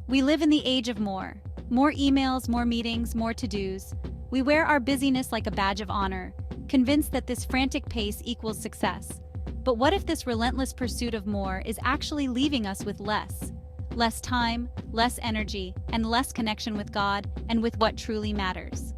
We live in the age of more. More emails, more meetings, more to-dos. We wear our busyness like a badge of honor, convinced that this frantic pace equals success. But what if this relentless pursuit of more is actually leaving us with less? Less time, less energy, and less connection with God and with what truly matters.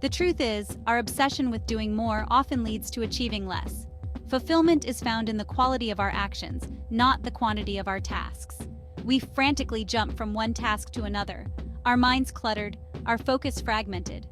The truth is, our obsession with doing more often leads to achieving less. Fulfillment is found in the quality of our actions, not the quantity of our tasks. We frantically jump from one task to another, our minds cluttered, our focus fragmented.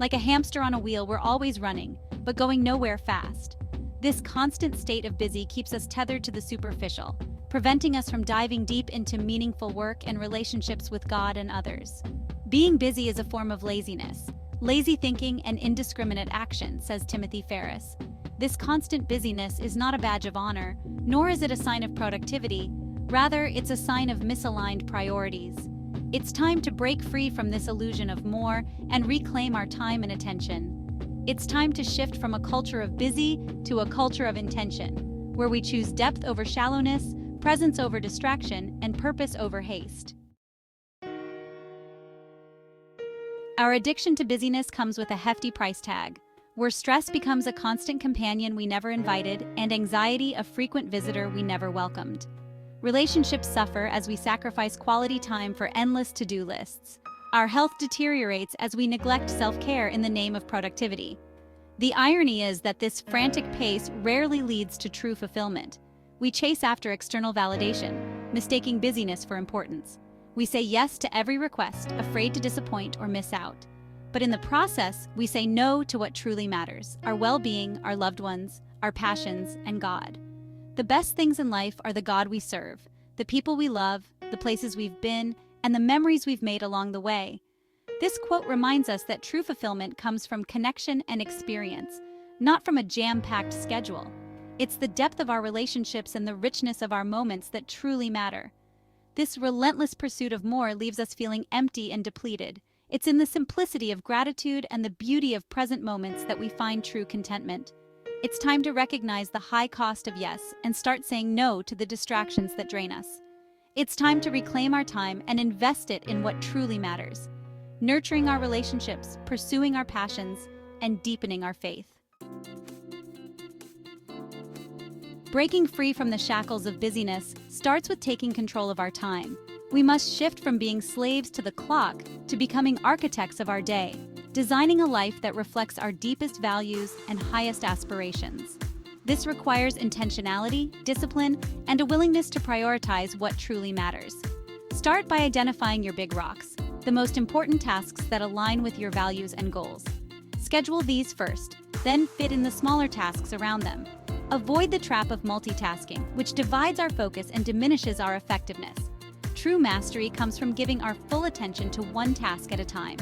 Like a hamster on a wheel, we're always running, but going nowhere fast. This constant state of busy keeps us tethered to the superficial, preventing us from diving deep into meaningful work and relationships with God and others. Being busy is a form of laziness, lazy thinking and indiscriminate action, says Timothy Ferriss. This constant busyness is not a badge of honor, nor is it a sign of productivity. Rather, it's a sign of misaligned priorities. It's time to break free from this illusion of more and reclaim our time and attention. It's time to shift from a culture of busy to a culture of intention, where we choose depth over shallowness, presence over distraction, and purpose over haste. Our addiction to busyness comes with a hefty price tag, where stress becomes a constant companion we never invited and anxiety a frequent visitor we never welcomed. Relationships suffer as we sacrifice quality time for endless to-do lists. Our health deteriorates as we neglect self-care in the name of productivity. The irony is that this frantic pace rarely leads to true fulfillment. We chase after external validation, mistaking busyness for importance. We say yes to every request, afraid to disappoint or miss out. But in the process, we say no to what truly matters: our well-being, our loved ones, our passions, and God. The best things in life are the God we serve, the people we love, the places we've been, and the memories we've made along the way. This quote reminds us that true fulfillment comes from connection and experience, not from a jam-packed schedule. It's the depth of our relationships and the richness of our moments that truly matter. This relentless pursuit of more leaves us feeling empty and depleted. It's in the simplicity of gratitude and the beauty of present moments that we find true contentment. It's time to recognize the high cost of yes and start saying no to the distractions that drain us. It's time to reclaim our time and invest it in what truly matters, nurturing our relationships, pursuing our passions, and deepening our faith. Breaking free from the shackles of busyness starts with taking control of our time. We must shift from being slaves to the clock to becoming architects of our day, designing a life that reflects our deepest values and highest aspirations. This requires intentionality, discipline, and a willingness to prioritize what truly matters. Start by identifying your big rocks, the most important tasks that align with your values and goals. Schedule these first, then fit in the smaller tasks around them. Avoid the trap of multitasking, which divides our focus and diminishes our effectiveness. True mastery comes from giving our full attention to one task at a time.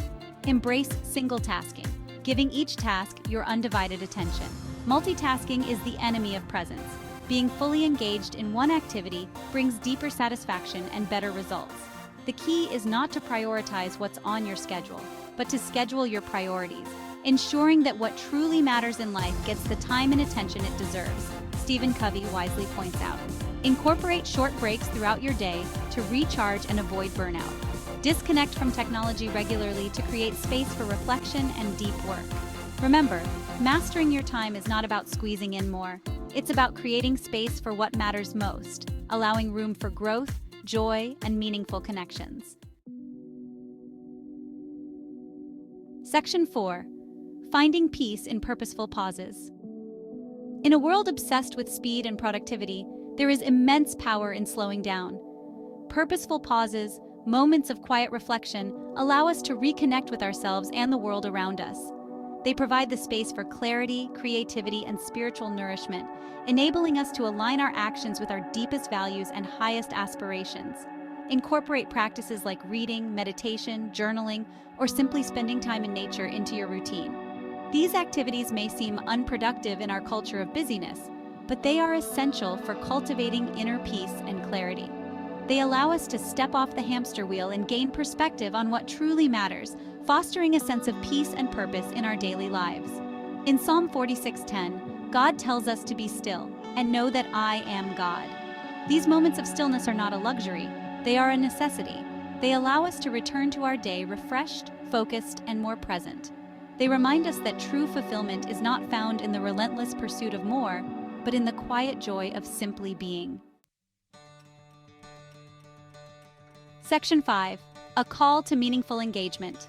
Embrace single tasking, giving each task your undivided attention. Multitasking is the enemy of presence. Being fully engaged in one activity brings deeper satisfaction and better results. The key is not to prioritize what's on your schedule, but to schedule your priorities, ensuring that what truly matters in life gets the time and attention it deserves. Stephen Covey wisely points out. Incorporate short breaks throughout your day to recharge and avoid burnout. Disconnect from technology regularly to create space for reflection and deep work. Remember, mastering your time is not about squeezing in more. It's about creating space for what matters most, allowing room for growth, joy, and meaningful connections. Section 4. Finding peace in purposeful pauses. In a world obsessed with speed and productivity, there is immense power in slowing down. Purposeful pauses, moments of quiet reflection, allow us to reconnect with ourselves and the world around us. They provide the space for clarity, creativity, and spiritual nourishment, enabling us to align our actions with our deepest values and highest aspirations. Incorporate practices like reading, meditation, journaling, or simply spending time in nature into your routine. These activities may seem unproductive in our culture of busyness, but they are essential for cultivating inner peace and clarity. They allow us to step off the hamster wheel and gain perspective on what truly matters, fostering a sense of peace and purpose in our daily lives. In Psalm 46:10, God tells us to be still and know that I am God. These moments of stillness are not a luxury, they are a necessity. They allow us to return to our day refreshed, focused, and more present. They remind us that true fulfillment is not found in the relentless pursuit of more, but in the quiet joy of simply being. Section 5. A call to meaningful engagement.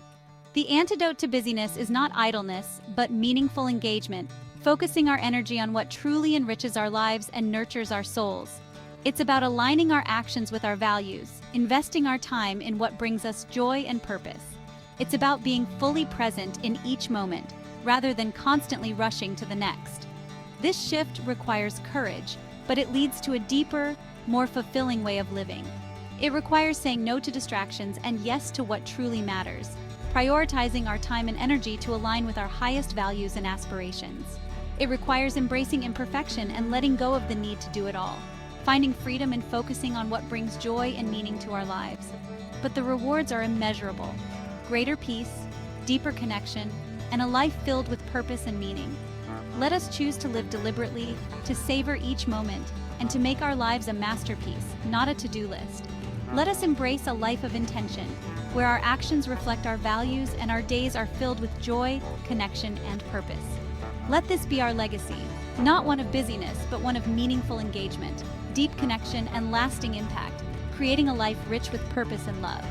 The antidote to busyness is not idleness, but meaningful engagement, focusing our energy on what truly enriches our lives and nurtures our souls. It's about aligning our actions with our values, investing our time in what brings us joy and purpose. It's about being fully present in each moment, rather than constantly rushing to the next. This shift requires courage, but it leads to a deeper, more fulfilling way of living. It requires saying no to distractions and yes to what truly matters, prioritizing our time and energy to align with our highest values and aspirations. It requires embracing imperfection and letting go of the need to do it all, finding freedom and focusing on what brings joy and meaning to our lives. But the rewards are immeasurable: greater peace, deeper connection, and a life filled with purpose and meaning. Let us choose to live deliberately, to savor each moment, and to make our lives a masterpiece, not a to-do list. Let us embrace a life of intention, where our actions reflect our values and our days are filled with joy, connection, and purpose. Let this be our legacy, not one of busyness, but one of meaningful engagement, deep connection, and lasting impact, creating a life rich with purpose and love.